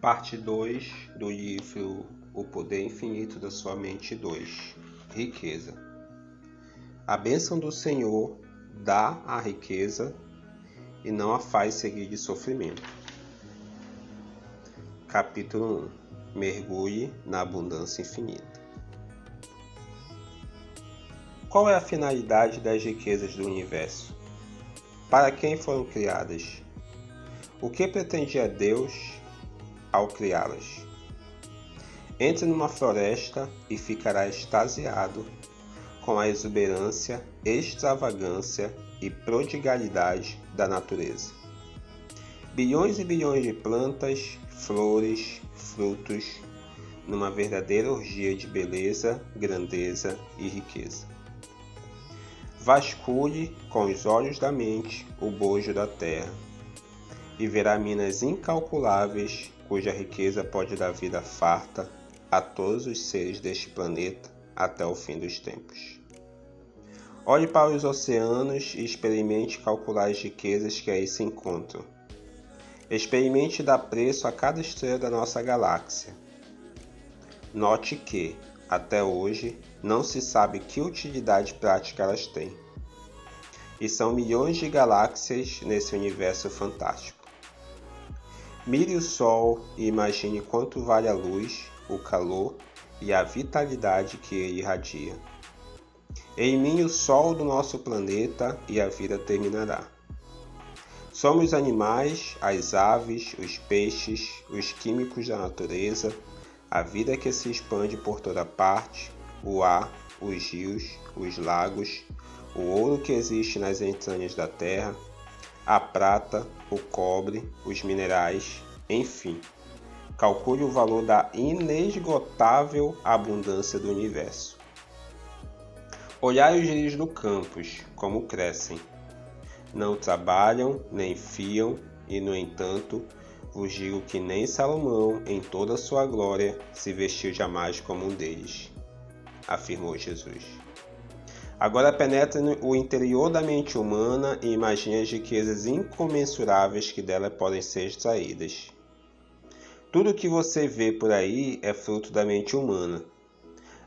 Parte 2 do livro O Poder Infinito da Sua Mente 2. Riqueza. A bênção do Senhor dá a riqueza e não a faz seguir de sofrimento. Capítulo 1. Mergulhe na abundância infinita. Qual é a finalidade das riquezas do universo? Para quem foram criadas? O que pretendia Deus ao criá-las? Entre numa floresta e ficará extasiado com a exuberância, extravagância e prodigalidade da natureza. Bilhões e bilhões de plantas, flores, frutos, numa verdadeira orgia de beleza, grandeza e riqueza. Vasculhe com os olhos da mente o bojo da terra e verá minas incalculáveis cuja riqueza pode dar vida farta a todos os seres deste planeta até o fim dos tempos. Olhe para os oceanos e experimente calcular as riquezas que aí se encontram. Experimente dar preço a cada estrela da nossa galáxia. Note que, até hoje, não se sabe que utilidade prática elas têm. E são milhões de galáxias nesse universo fantástico. Mire o Sol e imagine quanto vale a luz, o calor e a vitalidade que ele irradia. Elimine o Sol do nosso planeta e a vida terminará. Somos animais, as aves, os peixes, os químicos da natureza, a vida que se expande por toda parte, o ar, os rios, os lagos, o ouro que existe nas entranhas da terra, a prata, o cobre, os minerais, enfim. Calcule o valor da inesgotável abundância do universo. Olhai os lírios do campus, como crescem. Não trabalham, nem fiam, e, no entanto, vos digo que nem Salomão, em toda a sua glória, se vestiu jamais como um deles, afirmou Jesus. Agora penetre no interior da mente humana e imagine as riquezas incomensuráveis que dela podem ser extraídas. Tudo o que você vê por aí é fruto da mente humana.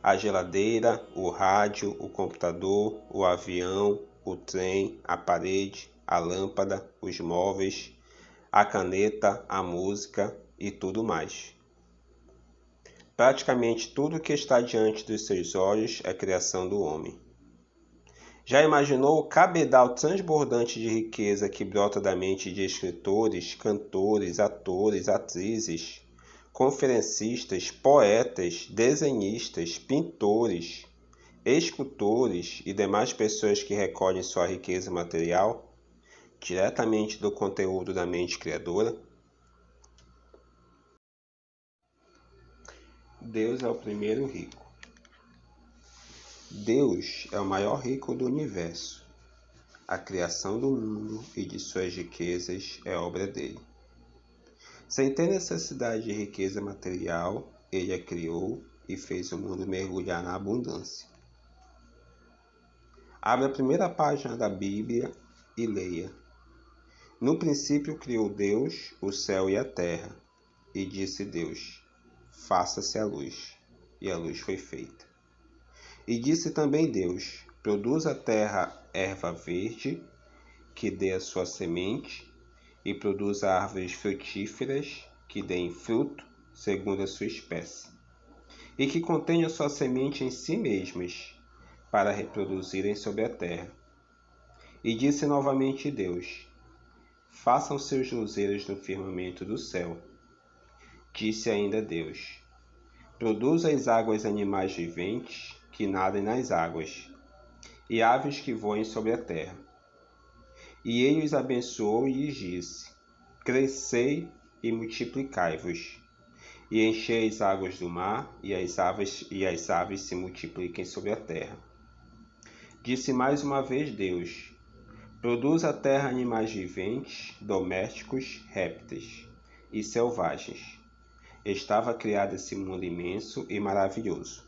A geladeira, o rádio, o computador, o avião, o trem, a parede, a lâmpada, os móveis, a caneta, a música e tudo mais. Praticamente tudo que está diante dos seus olhos é criação do homem. Já imaginou o cabedal transbordante de riqueza que brota da mente de escritores, cantores, atores, atrizes, conferencistas, poetas, desenhistas, pintores, escultores e demais pessoas que recolhem sua riqueza material diretamente do conteúdo da mente criadora? Deus é o primeiro rico. Deus é o maior rico do universo. A criação do mundo e de suas riquezas é obra dele. Sem ter necessidade de riqueza material, ele a criou e fez o mundo mergulhar na abundância. Abra a primeira página da Bíblia e leia. No princípio criou Deus o céu e a terra, e disse Deus: faça-se a luz, e a luz foi feita. E disse também Deus: produza a terra erva verde, que dê a sua semente, e produza árvores frutíferas, que deem fruto segundo a sua espécie, e que contenham sua semente em si mesmas, para reproduzirem sobre a terra. E disse novamente Deus: façam seus luzeiros no firmamento do céu. Disse ainda Deus: produza as águas animais viventes, que nadem nas águas, e aves que voem sobre a terra. E ele os abençoou e lhes disse: crescei e multiplicai-vos, e enchei as águas do mar, e as aves se multipliquem sobre a terra. Disse mais uma vez Deus: produz a terra animais viventes, domésticos, répteis e selvagens. Estava criado esse mundo imenso e maravilhoso.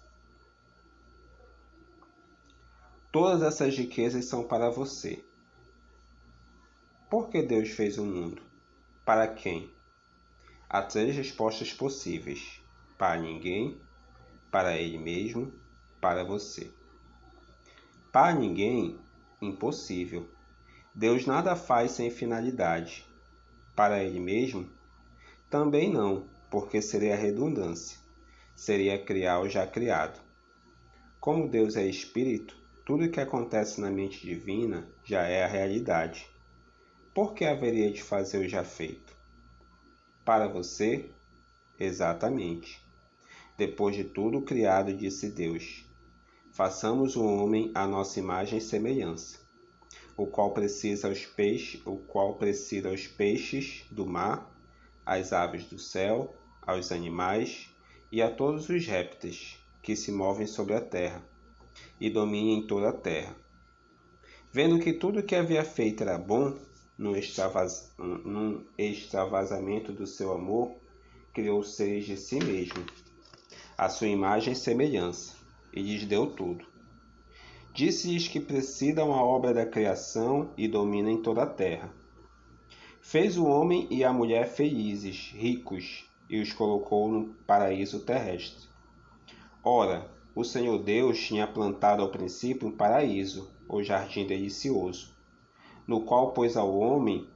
Todas essas riquezas são para você. Por que Deus fez o mundo? Para quem? Há três respostas possíveis: para ninguém, para ele mesmo, para você. Para ninguém, impossível. Deus nada faz sem finalidade. Para ele mesmo, também não, porque seria redundância. Seria criar o já criado. Como Deus é espírito, tudo que acontece na mente divina já é a realidade. Por que haveria de fazer o já feito? Para você, exatamente. Depois de tudo criado, disse Deus: façamos o homem à nossa imagem e semelhança, o qual precisa aos peixes do mar, às aves do céu, aos animais e a todos os répteis que se movem sobre a terra e dominem toda a terra. Vendo que tudo que havia feito era bom, num extravasamento do seu amor, criou os seres de si mesmo, à sua imagem e semelhança, e lhes deu tudo. Disse-lhes que presidam a obra da criação e dominem toda a terra. Fez o homem e a mulher felizes, ricos, e os colocou no paraíso terrestre. Ora, o Senhor Deus tinha plantado ao princípio um paraíso, o jardim delicioso, no qual pôs ao homem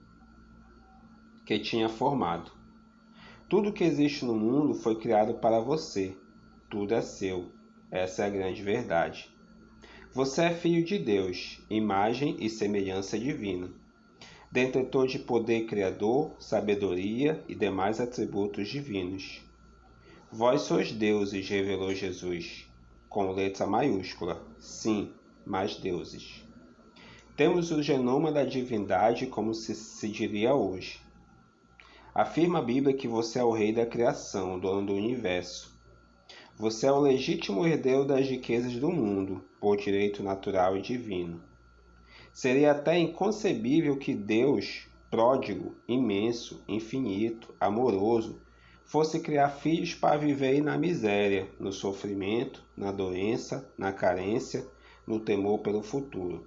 que tinha formado. Tudo que existe no mundo foi criado para você. Tudo é seu. Essa é a grande verdade. Você é filho de Deus, imagem e semelhança divina, detentor de poder criador, sabedoria e demais atributos divinos. Vós sois deuses, revelou Jesus, com letra maiúscula. Sim, mais deuses. Temos o genoma da divindade, como se diria hoje. Afirma a Bíblia que você é o rei da criação, o dono do universo. Você é o legítimo herdeiro das riquezas do mundo, por direito natural e divino. Seria até inconcebível que Deus, pródigo, imenso, infinito, amoroso, fosse criar filhos para viverem na miséria, no sofrimento, na doença, na carência, no temor pelo futuro.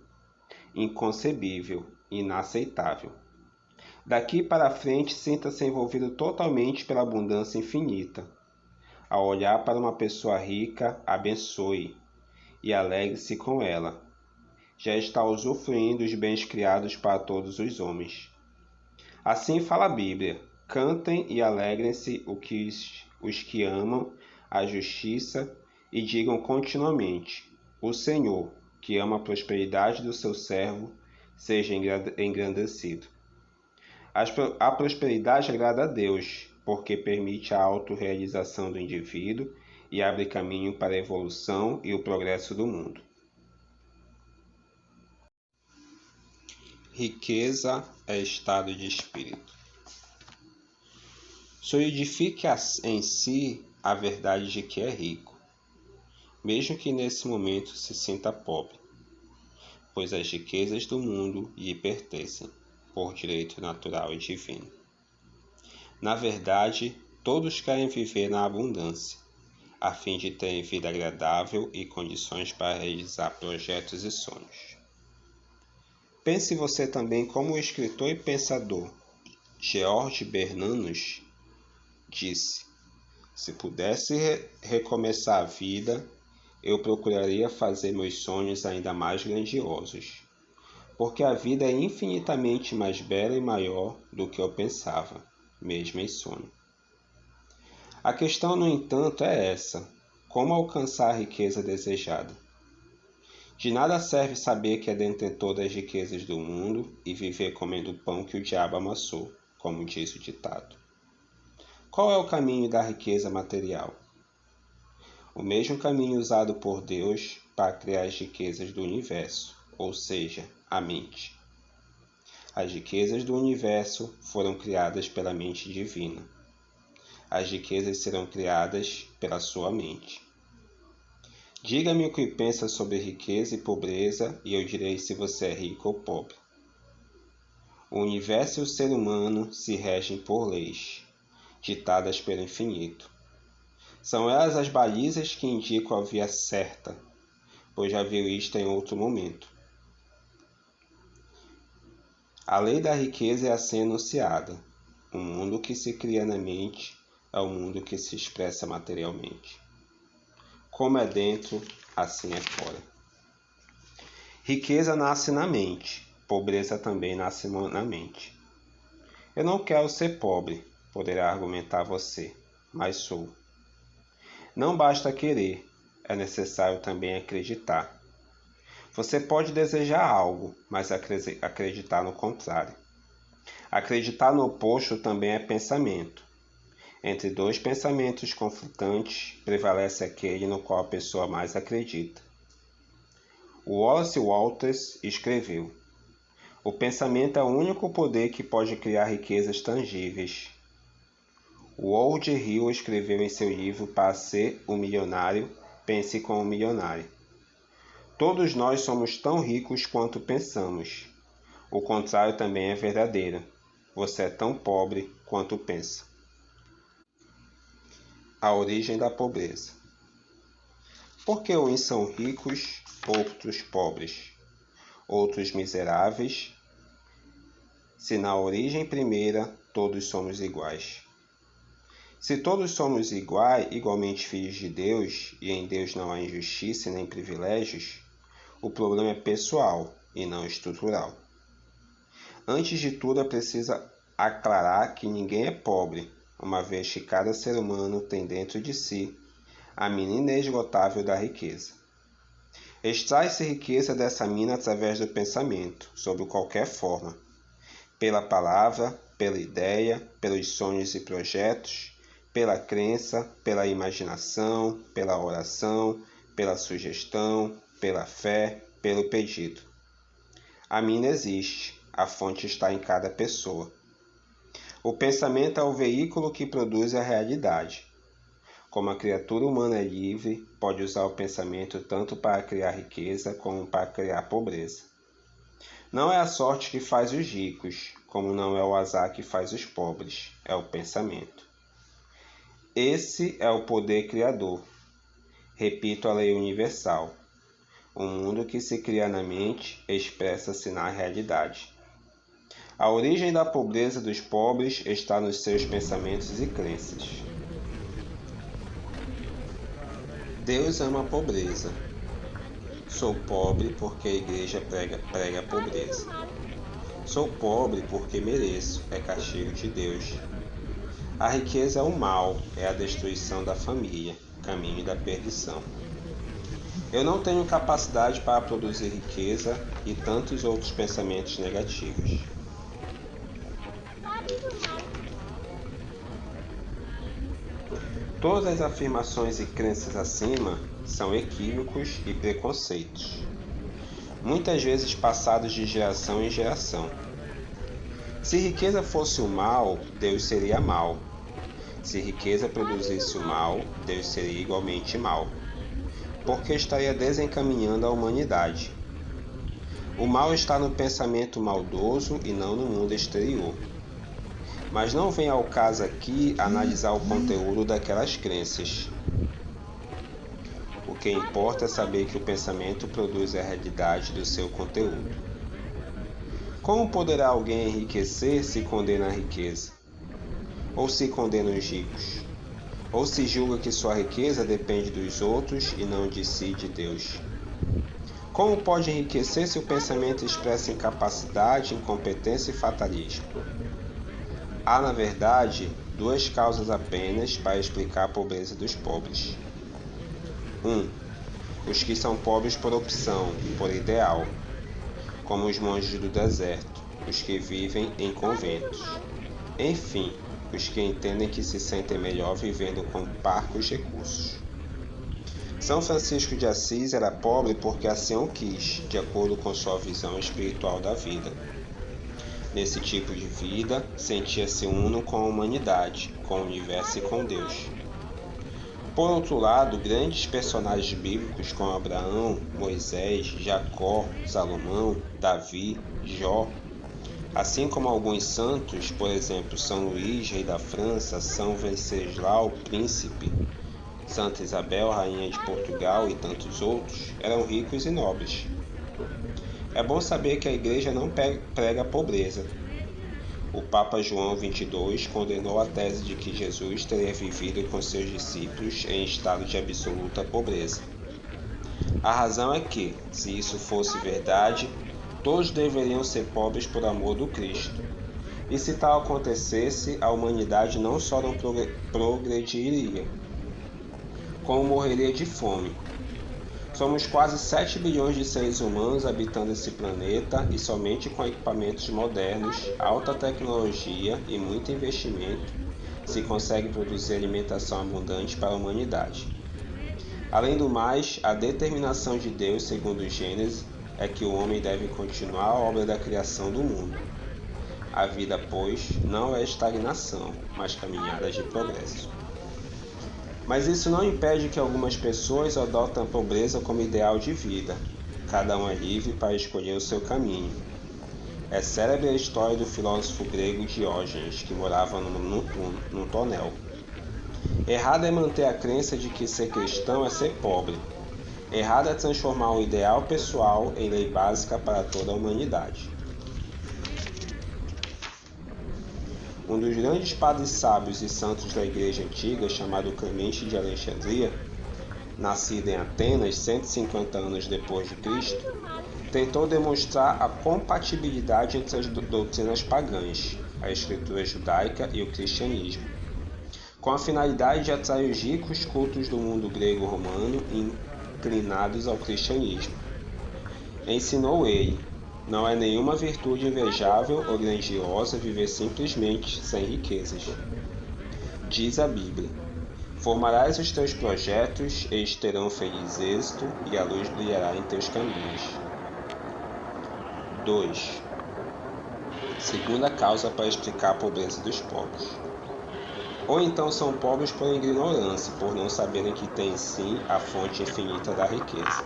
Inconcebível, inaceitável. Daqui para frente, sinta-se envolvido totalmente pela abundância infinita. Ao olhar para uma pessoa rica, abençoe e alegre-se com ela. Já está usufruindo os bens criados para todos os homens. Assim fala a Bíblia: cantem e alegrem-se os que amam a justiça e digam continuamente: o Senhor, que ama a prosperidade do seu servo, seja engrandecido. A prosperidade agrada a Deus, porque permite a autorrealização do indivíduo e abre caminho para a evolução e o progresso do mundo. Riqueza é estado de espírito. Solidifique em si a verdade de que é rico, mesmo que nesse momento se sinta pobre, pois as riquezas do mundo lhe pertencem, por direito natural e divino. Na verdade, todos querem viver na abundância, a fim de terem vida agradável e condições para realizar projetos e sonhos. Pense você também como o escritor e pensador George Bernanos disse: se pudesse recomeçar a vida, eu procuraria fazer meus sonhos ainda mais grandiosos, porque a vida é infinitamente mais bela e maior do que eu pensava, mesmo em sonho. A questão, no entanto, é essa: como alcançar a riqueza desejada? De nada serve saber que é detentor das riquezas do mundo e viver comendo o pão que o diabo amassou, como diz o ditado. Qual é o caminho da riqueza material? O mesmo caminho usado por Deus para criar as riquezas do universo, ou seja, a mente. As riquezas do universo foram criadas pela mente divina. As riquezas serão criadas pela sua mente. Diga-me o que pensa sobre riqueza e pobreza e eu direi se você é rico ou pobre. O universo e o ser humano se regem por leis, ditadas pelo infinito. São elas as balizas que indicam a via certa, pois já viu isto em outro momento. A lei da riqueza é assim enunciada: O mundo que se cria na mente é o mundo que se expressa materialmente. Como é dentro, assim é fora. Riqueza nasce na mente, pobreza também nasce na mente. Eu não quero ser pobre, poderá argumentar você, mas sou. Não basta querer, é necessário também acreditar. Você pode desejar algo, mas acreditar no contrário. Acreditar no oposto também é pensamento. Entre dois pensamentos conflitantes, prevalece aquele no qual a pessoa mais acredita. O Wallace Walters escreveu: o pensamento é o único poder que pode criar riquezas tangíveis. O Ward Hill escreveu em seu livro Para ser um milionário, pense como um milionário. Todos nós somos tão ricos quanto pensamos. O contrário também é verdadeiro. Você é tão pobre quanto pensa. A origem da pobreza. Por que uns são ricos, outros pobres, outros miseráveis, se na origem primeira todos somos iguais? Se todos somos igualmente filhos de Deus, e em Deus não há injustiça nem privilégios, o problema é pessoal e não estrutural. Antes de tudo, é preciso aclarar que ninguém é pobre, uma vez que cada ser humano tem dentro de si a mina inesgotável da riqueza. Extrai-se riqueza dessa mina através do pensamento, sob qualquer forma, pela palavra, pela ideia, pelos sonhos e projetos, pela crença, pela imaginação, pela oração, pela sugestão, pela fé, pelo pedido. A mina existe, a fonte está em cada pessoa. O pensamento é o veículo que produz a realidade. Como a criatura humana é livre, pode usar o pensamento tanto para criar riqueza como para criar pobreza. Não é a sorte que faz os ricos, como não é o azar que faz os pobres, é o pensamento. Esse é o poder criador. Repito a lei universal. O mundo que se cria na mente expressa-se na realidade. A origem da pobreza dos pobres está nos seus pensamentos e crenças. Deus ama a pobreza. Sou pobre porque a igreja prega a pobreza. Sou pobre porque mereço, é castigo de Deus. A riqueza é o mal, é a destruição da família, caminho da perdição. Eu não tenho capacidade para produzir riqueza e tantos outros pensamentos negativos. Todas as afirmações e crenças acima são equívocos e preconceitos, muitas vezes passados de geração em geração. Se riqueza fosse o mal, Deus seria mal. Se riqueza produzisse o mal, Deus seria igualmente mal, porque estaria desencaminhando a humanidade. O mal está no pensamento maldoso e não no mundo exterior. Mas não vem ao caso aqui analisar o conteúdo daquelas crenças. O que importa é saber que o pensamento produz a realidade do seu conteúdo. Como poderá alguém enriquecer se condena a riqueza? Ou se condena os ricos? Ou se julga que sua riqueza depende dos outros e não de si e de Deus? Como pode enriquecer se o pensamento expressa incapacidade, incompetência e fatalismo? Há, na verdade, duas causas apenas para explicar a pobreza dos pobres. 1. Os que são pobres por opção, por ideal, como os monges do deserto, os que vivem em conventos. Enfim, os que entendem que se sentem melhor vivendo com parcos recursos. São Francisco de Assis era pobre porque assim o quis, de acordo com sua visão espiritual da vida. Nesse tipo de vida, sentia-se uno com a humanidade, com o universo e com Deus. Por outro lado, grandes personagens bíblicos como Abraão, Moisés, Jacó, Salomão, Davi, Jó, assim como alguns santos, por exemplo, São Luís, rei da França, São Venceslau, príncipe, Santa Isabel, rainha de Portugal e tantos outros, eram ricos e nobres. É bom saber que a igreja não prega a pobreza. o Papa João XXII condenou a tese de que Jesus teria vivido com seus discípulos em estado de absoluta pobreza. A razão é que, se isso fosse verdade, todos deveriam ser pobres por amor do Cristo. E se tal acontecesse, a humanidade não só não progrediria, como morreria de fome. Somos quase 7 bilhões de seres humanos habitando esse planeta e somente com equipamentos modernos, alta tecnologia e muito investimento se consegue produzir alimentação abundante para a humanidade. Além do mais, a determinação de Deus, segundo Gênesis, é que o homem deve continuar a obra da criação do mundo. A vida, pois, não é estagnação, mas caminhada de progresso. Mas isso não impede que algumas pessoas adotem a pobreza como ideal de vida. Cada um é livre para escolher o seu caminho. É célebre a história do filósofo grego Diógenes, que morava num tonel. Errado é manter a crença de que ser cristão é ser pobre. Errado é transformar o ideal pessoal em lei básica para toda a humanidade. Um dos grandes padres sábios e santos da Igreja Antiga, chamado Clemente de Alexandria, nascido em Atenas 150 anos depois de Cristo, tentou demonstrar a compatibilidade entre as doutrinas pagãs, a escritura judaica e o cristianismo, com a finalidade de atrair os ricos cultos do mundo grego-romano inclinados ao cristianismo. Ensinou ele: não é nenhuma virtude invejável ou grandiosa viver simplesmente sem riquezas. Diz a Bíblia: formarás os teus projetos, eles terão feliz êxito e a luz brilhará em teus caminhos. 2. Segunda causa para explicar a pobreza dos pobres. Ou então são pobres por ignorância, por não saberem que têm em si a fonte infinita da riqueza.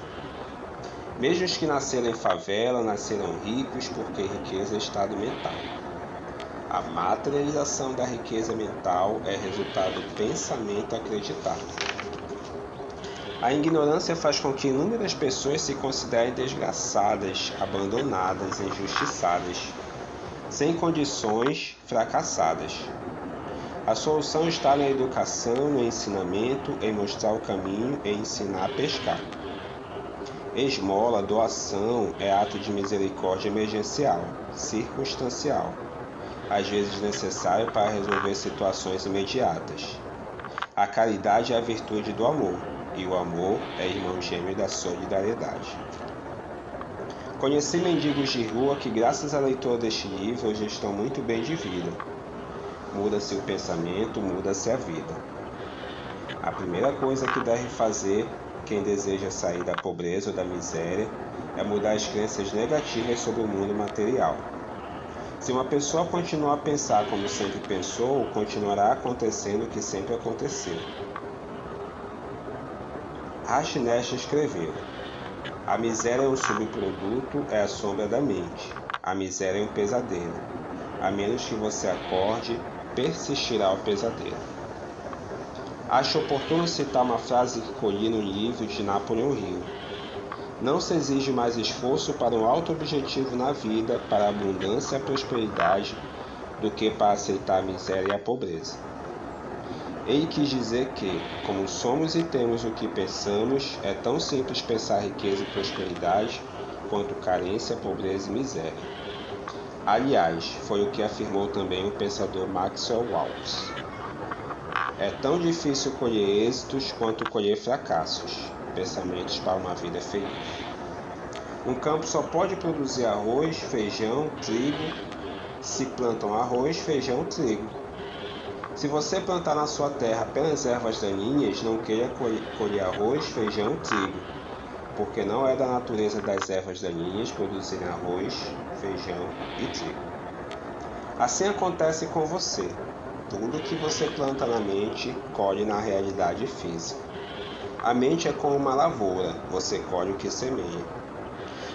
Mesmo os que nasceram em favela, nasceram ricos porque riqueza é estado mental. A materialização da riqueza mental é resultado do pensamento acreditado. A ignorância faz com que inúmeras pessoas se considerem desgraçadas, abandonadas, injustiçadas, sem condições, fracassadas. A solução está na educação, no ensinamento, em mostrar o caminho e ensinar a pescar. Esmola, doação é ato de misericórdia emergencial, circunstancial, às vezes necessário para resolver situações imediatas. A caridade é a virtude do amor, e o amor é irmão gêmeo da solidariedade. Conheci mendigos de rua que, graças à leitura deste livro, hoje estão muito bem de vida. Muda-se o pensamento, muda-se a vida. A primeira coisa que deve fazer quem deseja sair da pobreza ou da miséria é mudar as crenças negativas sobre o mundo material. Se uma pessoa continuar a pensar como sempre pensou, continuará acontecendo o que sempre aconteceu. Rashnesh escreveu: a miséria é um subproduto, é a sombra da mente. A miséria é um pesadelo. A menos que você acorde, persistirá o pesadelo. Acho oportuno citar uma frase que colhi no livro de Napoleon Hill. Não se exige mais esforço para um alto objetivo na vida, para a abundância e a prosperidade, do que para aceitar a miséria e a pobreza. Ele quis dizer que, como somos e temos o que pensamos, é tão simples pensar riqueza e prosperidade, quanto carência, pobreza e miséria. Aliás, foi o que afirmou também o pensador Maxwell Maltz. É tão difícil colher êxitos quanto colher fracassos. Pensamentos para uma vida feliz. Um campo só pode produzir arroz, feijão, trigo, se plantam arroz, feijão, trigo. Se você plantar na sua terra apenas ervas daninhas, não queira colher arroz, feijão, trigo, porque não é da natureza das ervas daninhas produzirem arroz, feijão e trigo. Assim acontece com você. Tudo que você planta na mente, colhe na realidade física. A mente é como uma lavoura, você colhe o que semeia.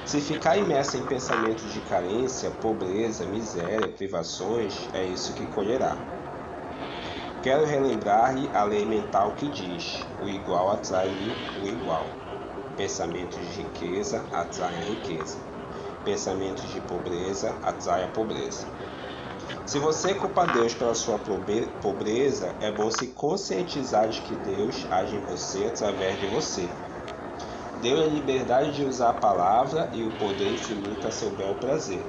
Se ficar imersa em pensamentos de carência, pobreza, miséria, privações, é isso que colherá. Quero relembrar-lhe a lei mental que diz: o igual atrai o igual. Pensamentos de riqueza atraem a riqueza. Pensamentos de pobreza atraem a pobreza. Se você culpa Deus pela sua pobreza, é bom se conscientizar de que Deus age em você através de você. Deu a liberdade de usar a palavra e o poder infinito a seu bel prazer.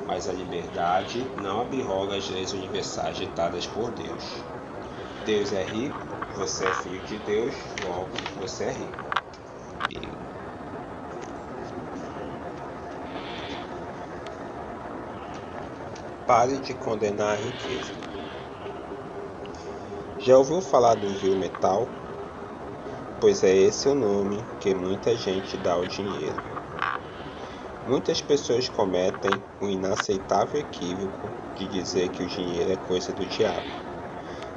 Mas a liberdade não abroga as leis universais ditadas por Deus. Deus é rico, você é filho de Deus, logo você é rico. Pare de condenar a riqueza. Já ouviu falar do vil metal? Pois é esse o nome que muita gente dá ao dinheiro. Muitas pessoas cometem o inaceitável equívoco de dizer que o dinheiro é coisa do diabo,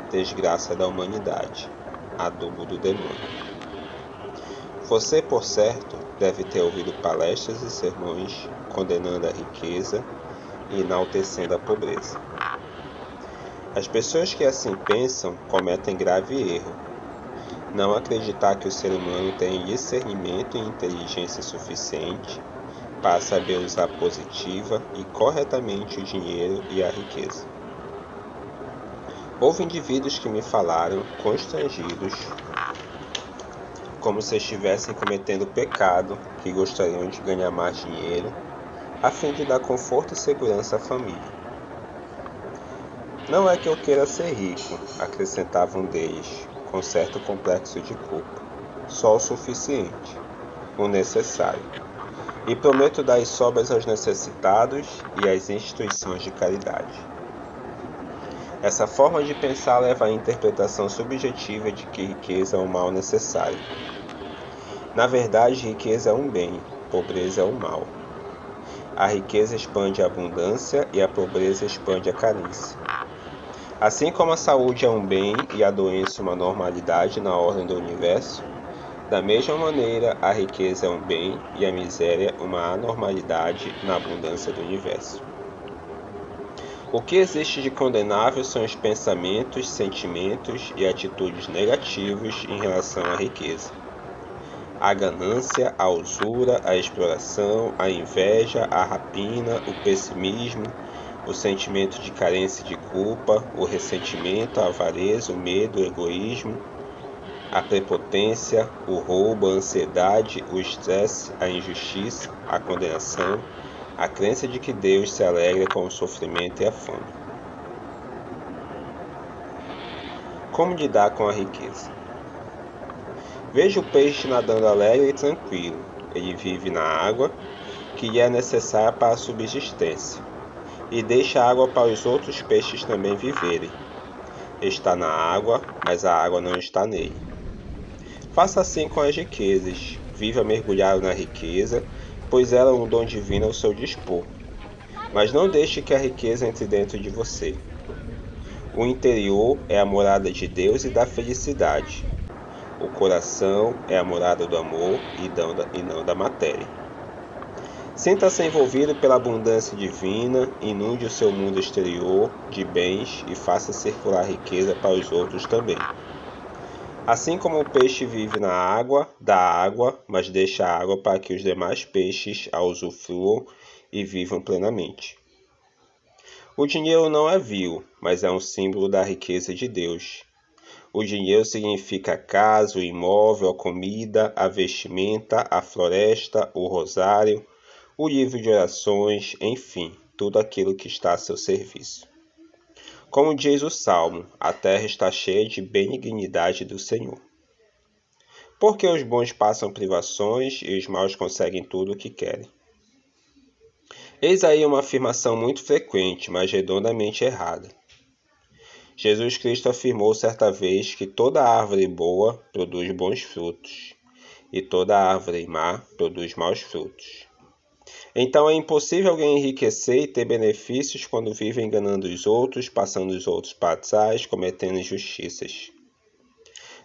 desgraça da humanidade, adubo do demônio. Você, por certo, deve ter ouvido palestras e sermões condenando a riqueza e enaltecendo a pobreza. As pessoas que assim pensam cometem grave erro. Não acreditar que o ser humano tem discernimento e inteligência suficiente para saber usar positiva e corretamente o dinheiro e a riqueza. Houve indivíduos que me falaram, constrangidos, como se estivessem cometendo pecado, que gostariam de ganhar mais dinheiro, a fim de dar conforto e segurança à família. Não é que eu queira ser rico, acrescentava um deles, com certo complexo de culpa. Só o suficiente, o necessário. E prometo dar as sobras aos necessitados e às instituições de caridade. Essa forma de pensar leva à interpretação subjetiva de que riqueza é um mal necessário. Na verdade, riqueza é um bem, pobreza é um mal. A riqueza expande a abundância e a pobreza expande a carência. Assim como a saúde é um bem e a doença uma normalidade na ordem do universo, da mesma maneira a riqueza é um bem e a miséria uma anormalidade na abundância do universo. O que existe de condenável são os pensamentos, sentimentos e atitudes negativos em relação à riqueza. A ganância, a usura, a exploração, a inveja, a rapina, o pessimismo, o sentimento de carência e de culpa, o ressentimento, a avareza, o medo, o egoísmo, a prepotência, o roubo, a ansiedade, o estresse, a injustiça, a condenação, a crença de que Deus se alegra com o sofrimento e a fome. Como lidar com a riqueza? Veja o peixe nadando alegre e tranquilo. Ele vive na água, que lhe é necessária para a subsistência, e deixa a água para os outros peixes também viverem. Está na água, mas a água não está nele. Faça assim com as riquezas. Viva mergulhado na riqueza, pois ela é um dom divino ao seu dispor. Mas não deixe que a riqueza entre dentro de você. O interior é a morada de Deus e da felicidade. O coração é a morada do amor e não da matéria. Sinta-se envolvido pela abundância divina, inunde o seu mundo exterior de bens e faça circular riqueza para os outros também. Assim como o peixe vive na água, dá água, mas deixa a água para que os demais peixes a usufruam e vivam plenamente. O dinheiro não é vil, mas é um símbolo da riqueza de Deus. O dinheiro significa a casa, o imóvel, a comida, a vestimenta, a floresta, o rosário, o livro de orações, enfim, tudo aquilo que está a seu serviço. Como diz o Salmo, a terra está cheia de benignidade do Senhor. Porque os bons passam privações e os maus conseguem tudo o que querem. Eis aí uma afirmação muito frequente, mas redondamente errada. Jesus Cristo afirmou certa vez que toda árvore boa produz bons frutos, e toda árvore má produz maus frutos. Então é impossível alguém enriquecer e ter benefícios quando vive enganando os outros, passando os outros para trás, cometendo injustiças.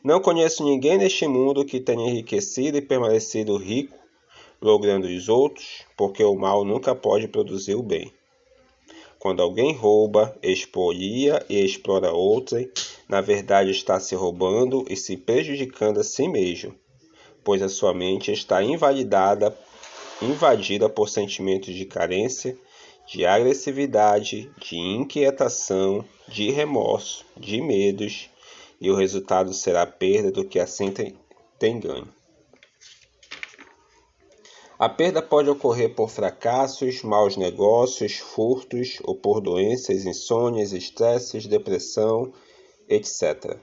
Não conheço ninguém neste mundo que tenha enriquecido e permanecido rico, logrando os outros, porque o mal nunca pode produzir o bem. Quando alguém rouba, expolia e explora outrem, na verdade está se roubando e se prejudicando a si mesmo, pois a sua mente está invadida por sentimentos de carência de agressividade, de inquietação, de remorso, de medos, e o resultado será a perda do que assim tem ganho. A perda pode ocorrer por fracassos, maus negócios, furtos ou por doenças, insônias, estresses, depressão, etc.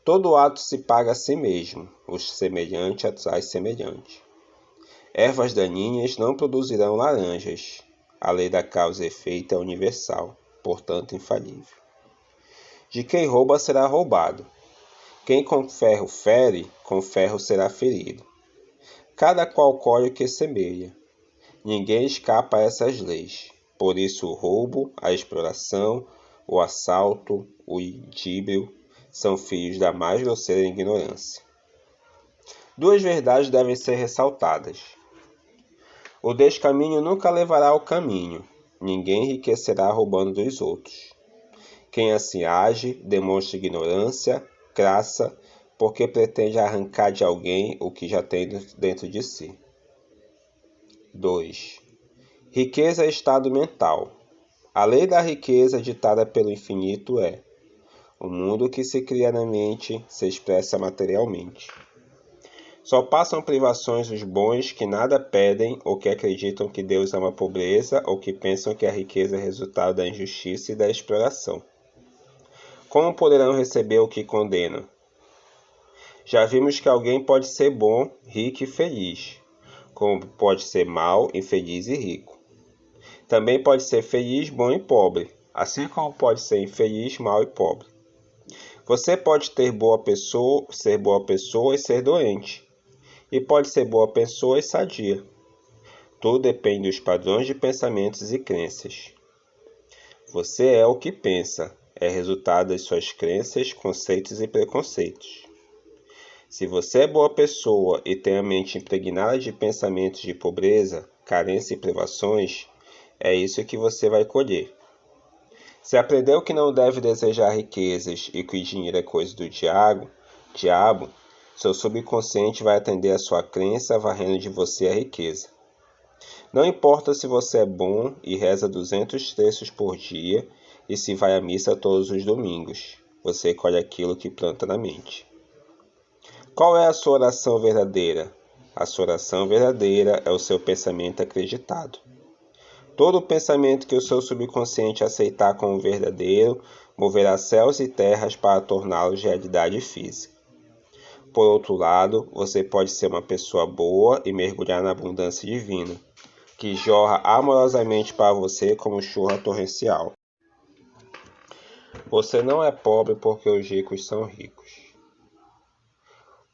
Todo ato se paga a si mesmo, o semelhante atrai semelhante. Ervas daninhas não produzirão laranjas. A lei da causa e efeito é universal, portanto infalível. De quem rouba será roubado. Quem com ferro fere, com ferro será ferido. Cada qual colhe o que semeia. Ninguém escapa a essas leis. Por isso o roubo, a exploração, o assalto, o idíbrio são filhos da mais grosseira ignorância. Duas verdades devem ser ressaltadas. O descaminho nunca levará ao caminho. Ninguém enriquecerá roubando dos outros. Quem assim age demonstra ignorância, crassa, porque pretende arrancar de alguém o que já tem dentro de si. 2. Riqueza é estado mental. A lei da riqueza ditada pelo infinito é: o mundo que se cria na mente se expressa materialmente. Só passam privações os bons que nada pedem ou que acreditam que Deus ama a pobreza ou que pensam que a riqueza é resultado da injustiça e da exploração. Como poderão receber o que condenam? Já vimos que alguém pode ser bom, rico e feliz, como pode ser mau, infeliz e rico. Também pode ser feliz, bom e pobre, assim como pode ser infeliz, mau e pobre. Você pode ser boa pessoa e ser doente, e pode ser boa pessoa e sadia. Tudo depende dos padrões de pensamentos e crenças. Você é o que pensa, é resultado das suas crenças, conceitos e preconceitos. Se você é boa pessoa e tem a mente impregnada de pensamentos de pobreza, carência e privações, é isso que você vai colher. Se aprendeu que não deve desejar riquezas e que o dinheiro é coisa do diabo, seu subconsciente vai atender a sua crença varrendo de você a riqueza. Não importa se você é bom e reza 200 terços por dia e se vai à missa todos os domingos, você colhe aquilo que planta na mente. Qual é a sua oração verdadeira? A sua oração verdadeira é o seu pensamento acreditado. Todo pensamento que o seu subconsciente aceitar como verdadeiro moverá céus e terras para torná-los realidade física. Por outro lado, você pode ser uma pessoa boa e mergulhar na abundância divina, que jorra amorosamente para você como chuva torrencial. Você não é pobre porque os ricos são ricos.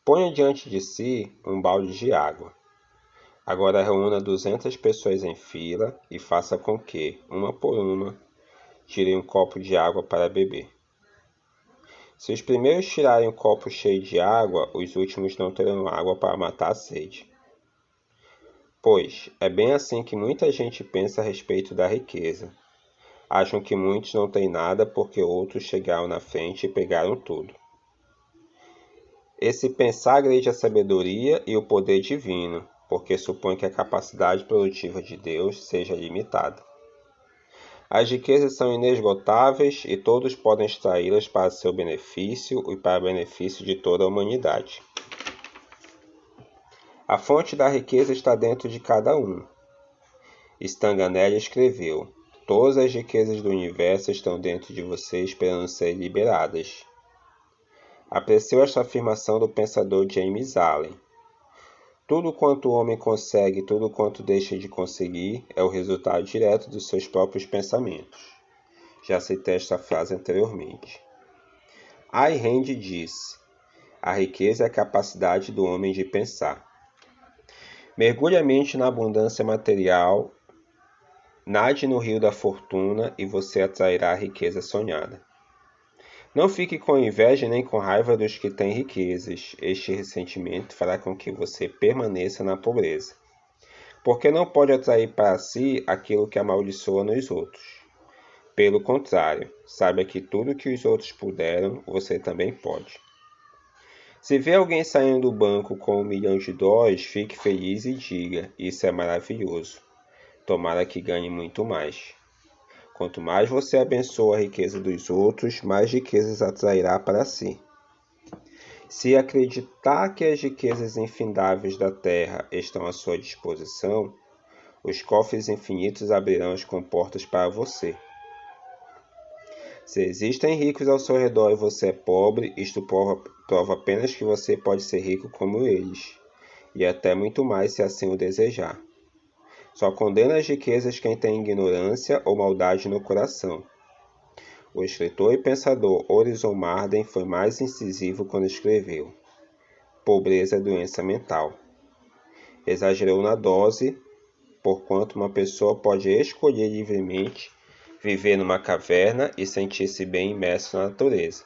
Ponha diante de si um balde de água. Agora reúna 200 pessoas em fila e faça com que, uma por uma, tirem um copo de água para beber. Se os primeiros tirarem o copo cheio de água, os últimos não terão água para matar a sede. Pois é bem assim que muita gente pensa a respeito da riqueza. Acham que muitos não têm nada porque outros chegaram na frente e pegaram tudo. Esse pensar agride a sabedoria e o poder divino, porque supõe que a capacidade produtiva de Deus seja limitada. As riquezas são inesgotáveis e todos podem extraí-las para seu benefício e para o benefício de toda a humanidade. A fonte da riqueza está dentro de cada um. Stanganelli escreveu: todas as riquezas do universo estão dentro de você esperando serem liberadas. Apreciou esta afirmação do pensador James Allen. Tudo quanto o homem consegue, tudo quanto deixa de conseguir, é o resultado direto dos seus próprios pensamentos. Já citei esta frase anteriormente. Ayn Rand disse: a riqueza é a capacidade do homem de pensar. Mergulhe a mente na abundância material, nade no rio da fortuna e você atrairá a riqueza sonhada. Não fique com inveja nem com raiva dos que têm riquezas. Este ressentimento fará com que você permaneça na pobreza, porque não pode atrair para si aquilo que amaldiçoa nos outros. Pelo contrário, saiba que tudo que os outros puderam, você também pode. Se vê alguém saindo do banco com $1 milhão, fique feliz e diga: isso é maravilhoso. Tomara que ganhe muito mais. Quanto mais você abençoa a riqueza dos outros, mais riquezas atrairá para si. Se acreditar que as riquezas infindáveis da terra estão à sua disposição, os cofres infinitos abrirão as comportas para você. Se existem ricos ao seu redor e você é pobre, isto prova apenas que você pode ser rico como eles, e até muito mais se assim o desejar. Só condena as riquezas quem tem ignorância ou maldade no coração. O escritor e pensador Horizon Marden foi mais incisivo quando escreveu: pobreza é doença mental. Exagerou na dose, porquanto uma pessoa pode escolher livremente viver numa caverna e sentir-se bem imerso na natureza.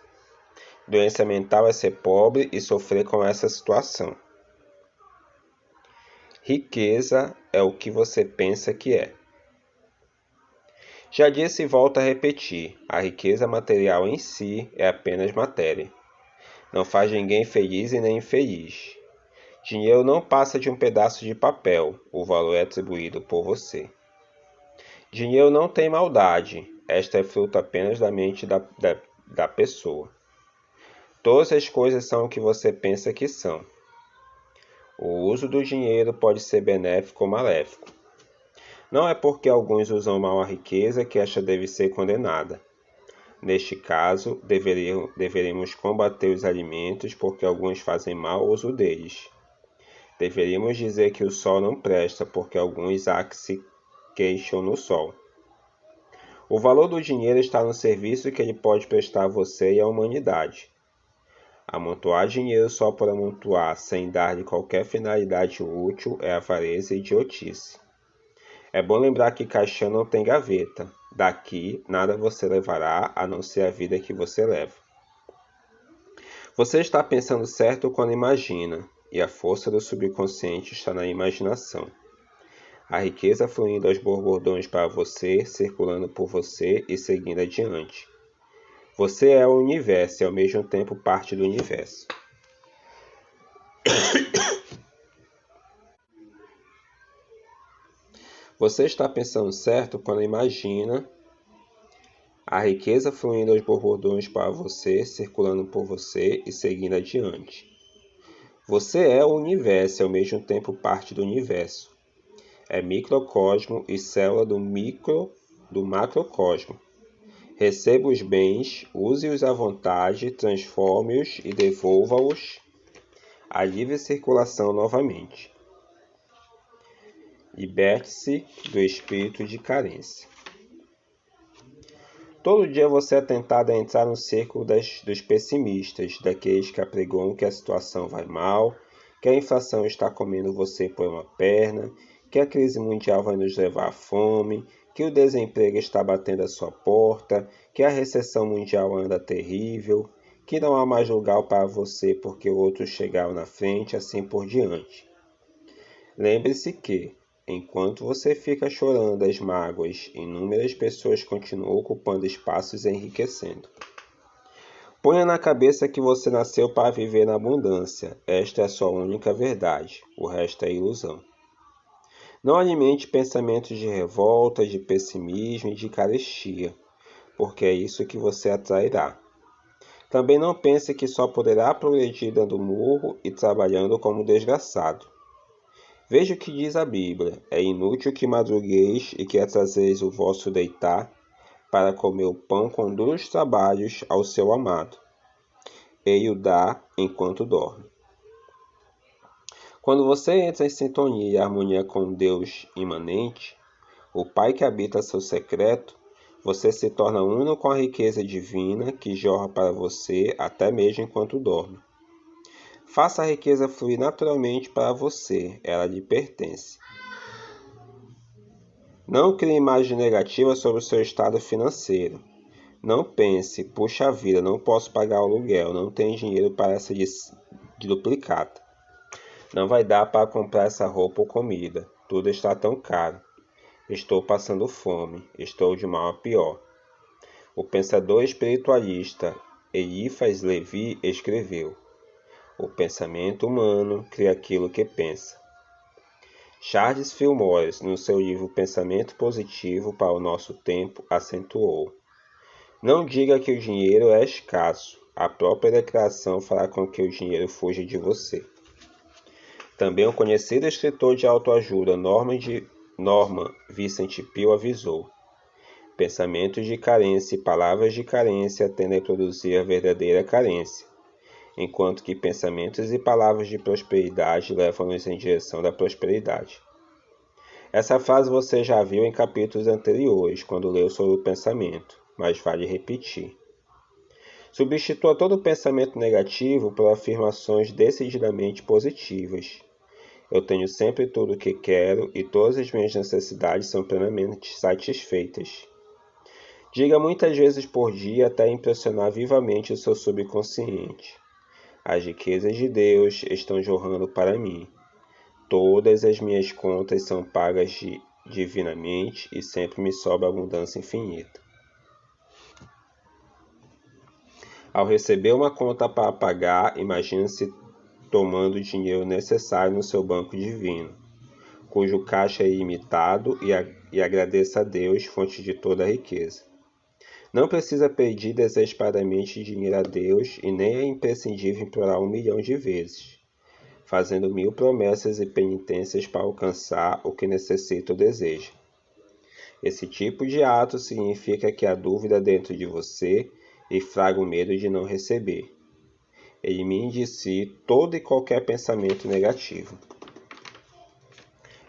Doença mental é ser pobre e sofrer com essa situação. Riqueza é o que você pensa que é. Já disse e volto a repetir, a riqueza material em si é apenas matéria. Não faz ninguém feliz e nem infeliz. Dinheiro não passa de um pedaço de papel, o valor é atribuído por você. Dinheiro não tem maldade, esta é fruto apenas da mente da pessoa. Todas as coisas são o que você pensa que são. O uso do dinheiro pode ser benéfico ou maléfico. Não é porque alguns usam mal a riqueza que esta deve ser condenada. Neste caso, deveríamos combater os alimentos porque alguns fazem mau uso deles. Deveríamos dizer que o sol não presta porque alguns há que se queixam no sol. O valor do dinheiro está no serviço que ele pode prestar a você e à humanidade. Amontoar dinheiro só por amontoar, sem dar-lhe qualquer finalidade útil, é avareza e idiotice. É bom lembrar que caixão não tem gaveta. Daqui, nada você levará, a não ser a vida que você leva. Você está pensando certo quando imagina, e a força do subconsciente está na imaginação. A riqueza fluindo aos borbotões para você, circulando por você e seguindo adiante. Você é o universo e ao mesmo tempo parte do universo. Você está pensando certo quando imagina a riqueza fluindo aos borbotões para você, circulando por você e seguindo adiante. Você é o universo e ao mesmo tempo parte do universo. É microcosmo e célula do macrocosmo. Receba os bens, use-os à vontade, transforme-os e devolva-os à livre circulação novamente. Liberte-se do espírito de carência. Todo dia você é tentado a entrar no círculo dos pessimistas, daqueles que apregoam que a situação vai mal, que a inflação está comendo você por uma perna, que a crise mundial vai nos levar à fome, que o desemprego está batendo à sua porta, que a recessão mundial anda terrível, que não há mais lugar para você porque outros chegaram na frente, assim por diante. Lembre-se que, enquanto você fica chorando as mágoas, inúmeras pessoas continuam ocupando espaços e enriquecendo. Ponha na cabeça que você nasceu para viver na abundância. Esta é a sua única verdade. O resto é ilusão. Não alimente pensamentos de revolta, de pessimismo e de carestia, porque é isso que você atrairá. Também não pense que só poderá progredir dando murro e trabalhando como desgraçado. Veja o que diz a Bíblia: é inútil que madrugueis e que atraseis o vosso deitar para comer o pão com duros trabalhos ao seu amado. Ele o dá enquanto dorme. Quando você entra em sintonia e harmonia com Deus imanente, o Pai que habita seu secreto, você se torna uno com a riqueza divina que jorra para você até mesmo enquanto dorme. Faça a riqueza fluir naturalmente para você, ela lhe pertence. Não crie imagem negativa sobre o seu estado financeiro. Não pense, puxa vida, não posso pagar o aluguel, não tenho dinheiro para essa duplicata. Não vai dar para comprar essa roupa ou comida, tudo está tão caro. Estou passando fome, estou de mal a pior. O pensador espiritualista Eliphas Levi escreveu: o pensamento humano cria aquilo que pensa. Charles Fillmore, no seu livro Pensamento Positivo para o Nosso Tempo, acentuou: não diga que o dinheiro é escasso, a própria declaração fará com que o dinheiro fuja de você. Também o conhecido escritor de autoajuda Norman Vincent Peale avisou: pensamentos de carência e palavras de carência tendem a produzir a verdadeira carência, enquanto que pensamentos e palavras de prosperidade levam-nos em direção da prosperidade. Essa frase você já viu em capítulos anteriores, quando leu sobre o pensamento, mas vale repetir. Substitua todo pensamento negativo por afirmações decididamente positivas. Eu tenho sempre tudo o que quero e todas as minhas necessidades são plenamente satisfeitas. Diga muitas vezes por dia até impressionar vivamente o seu subconsciente: as riquezas de Deus estão jorrando para mim. Todas as minhas contas são pagas divinamente e sempre me sobra abundância infinita. Ao receber uma conta para pagar, imagine-se tomando o dinheiro necessário no seu banco divino, cujo caixa é ilimitado, e agradeça a Deus, fonte de toda a riqueza. Não precisa pedir desesperadamente dinheiro a Deus e nem é imprescindível implorar 1 milhão de vezes, fazendo 1000 promessas e penitências para alcançar o que necessita ou deseja. Esse tipo de ato significa que há dúvida dentro de você e fraga o medo de não receber. Elimine de si todo e qualquer pensamento negativo.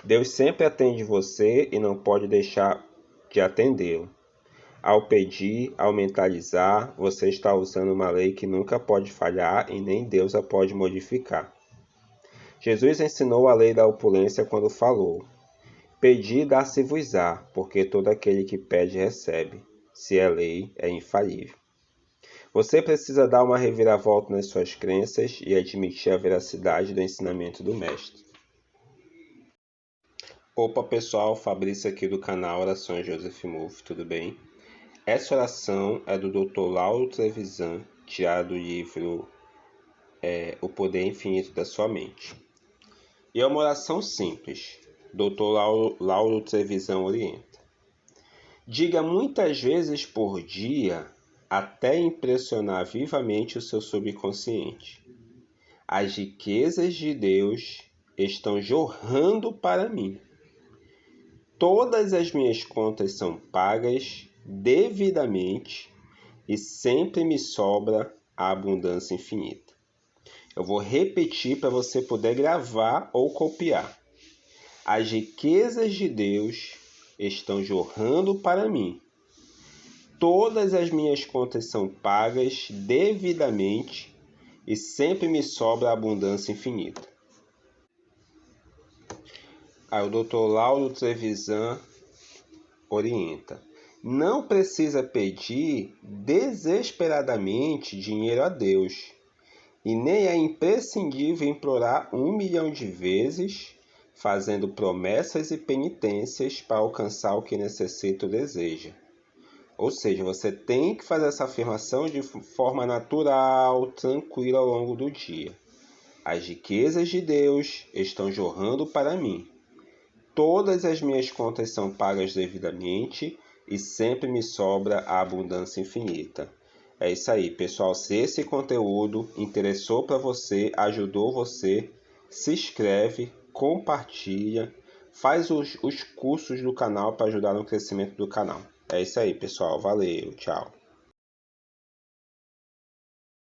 Deus sempre atende você e não pode deixar de atendê-lo. Ao pedir, ao mentalizar, você está usando uma lei que nunca pode falhar e nem Deus a pode modificar. Jesus ensinou a lei da opulência quando falou: pedi, dar-se-vos-á, porque todo aquele que pede recebe. Se é lei, é infalível. Você precisa dar uma reviravolta nas suas crenças e admitir a veracidade do ensinamento do Mestre. Opa pessoal, Fabrício aqui do canal Orações Joseph Murphy, tudo bem? Essa oração é do Dr. Lauro Trevisan, tirada do livro O Poder Infinito da Sua Mente. E é uma oração simples. Dr. Lauro Trevisan orienta: diga muitas vezes por dia, até impressionar vivamente o seu subconsciente: as riquezas de Deus estão jorrando para mim. Todas as minhas contas são pagas devidamente e sempre me sobra a abundância infinita. Eu vou repetir para você poder gravar ou copiar. As riquezas de Deus estão jorrando para mim. Todas as minhas contas são pagas devidamente e sempre me sobra a abundância infinita. Aí o Dr. Lauro Trevisan orienta: não precisa pedir desesperadamente dinheiro a Deus, e nem é imprescindível implorar 1 milhão de vezes, fazendo promessas e penitências para alcançar o que necessita ou deseja. Ou seja, você tem que fazer essa afirmação de forma natural, tranquila ao longo do dia. As riquezas de Deus estão jorrando para mim. Todas as minhas contas são pagas devidamente e sempre me sobra a abundância infinita. É isso aí, pessoal. Se esse conteúdo interessou para você, ajudou você, se inscreve, compartilha, faz os cursos do canal para ajudar no crescimento do canal. É isso aí, pessoal. Valeu, tchau.